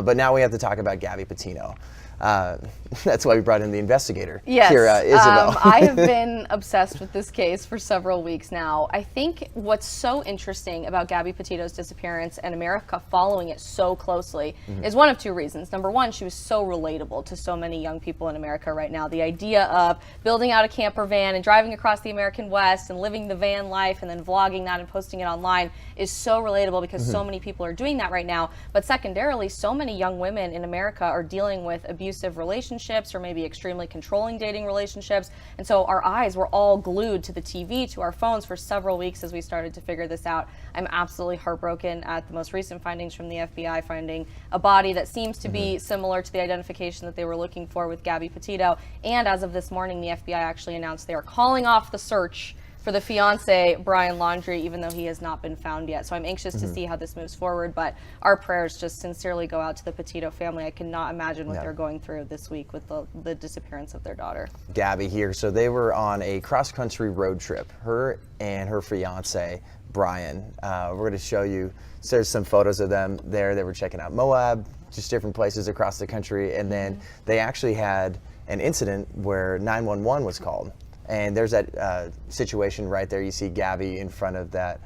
But now we have to talk about Gabby Petito. That's why we brought in the investigator. Yes, here, Isabel. I have been obsessed with this case for several weeks now. I think what's so interesting about Gabby Petito's disappearance and America following it so closely is one of two reasons. Number one, she was so relatable to so many young people in America right now. The idea of building out a camper van and driving across the American West and living the van life and then vlogging that and posting it online is so relatable because so many people are doing that right now. But secondarily, so many young women in America are dealing with abusive relationships or maybe extremely controlling dating relationships. And so our eyes were all glued to the TV, to our phones for several weeks as we started to figure this out. I'm absolutely heartbroken at the most recent findings from the FBI, finding a body that seems to be similar to the identification that they were looking for with Gabby Petito. And as of this morning, the FBI actually announced they are calling off the search for the fiance, Brian Laundrie, even though he has not been found yet. So I'm anxious to see how this moves forward, but our prayers just sincerely go out to the Petito family. I cannot imagine what they're going through this week with the disappearance of their daughter. Gabby here. So they were on a cross-country road trip, her and her fiance, Brian. We're going to show you, so there's some photos of them there. They were checking out Moab, just different places across the country, and then they actually had an incident where 911 was called. And there's that situation right there. You see Gabby in front of that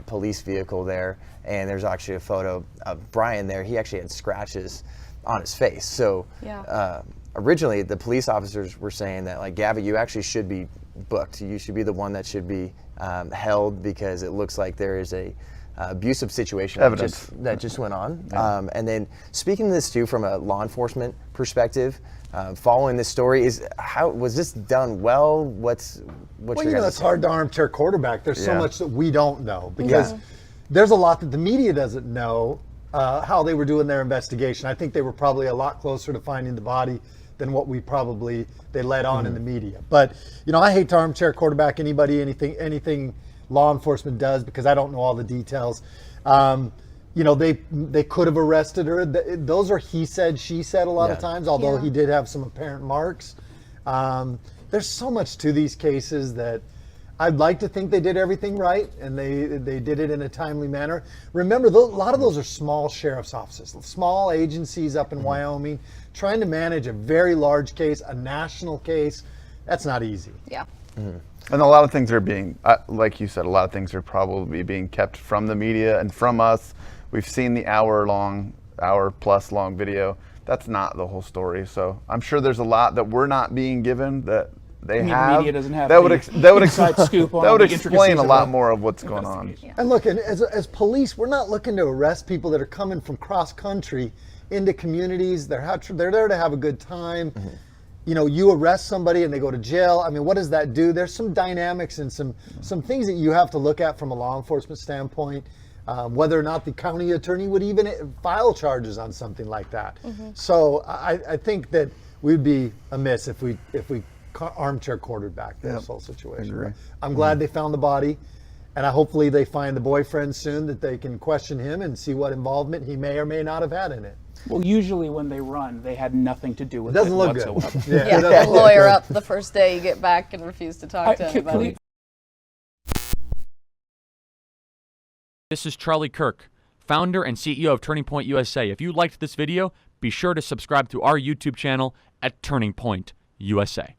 police vehicle there, and there's actually a photo of Brian there. He actually had scratches on his face. So originally the police officers were saying that, like, Gabby, you actually should be booked. You should be the one that should be held because it looks like there is a abusive situation that just went on. And then speaking to this too from a law enforcement perspective, following this story, is how was this done well? What's well, you know, it's hard to armchair quarterback. There's so much that we don't know because there's a lot that the media doesn't know how they were doing their investigation. I think they were probably a lot closer to finding the body than what they let on in the media. But you know, I hate to armchair quarterback anything law enforcement does because I don't know all the details. You know, they could have arrested her. Those are he said, she said a lot of times, although he did have some apparent marks. There's so much to these cases that I'd like to think they did everything right and they did it in a timely manner. Remember, a lot of those are small sheriff's offices, small agencies up in Wyoming, trying to manage a very large case, a national case. That's not easy. Yeah. And a lot of things are being, like you said, a lot of things are probably being kept from the media and from us. We've seen the hour plus long video. That's not the whole story. So I'm sure there's a lot that we're not being given that they have. The media doesn't have that would scoop on that would the explain a lot more of what's going on. And look, and as police, we're not looking to arrest people that are coming from cross country into communities. They're there to have a good time. You know, you arrest somebody and they go to jail. I mean, what does that do? There's some dynamics and some things that you have to look at from a law enforcement standpoint. Whether or not the county attorney would even file charges on something like that. So I think that we'd be amiss if we armchair quarterback this whole situation. I'm glad they found the body, and hopefully they find the boyfriend soon that they can question him and see what involvement he may or may not have had in it. Well, usually when they run, they had nothing to do with it. Doesn't look whatsoever. good. Lawyer up the first day you get back and refuse to talk to anybody. This is Charlie Kirk, founder and CEO of Turning Point USA. If you liked this video, be sure to subscribe to our YouTube channel at Turning Point USA.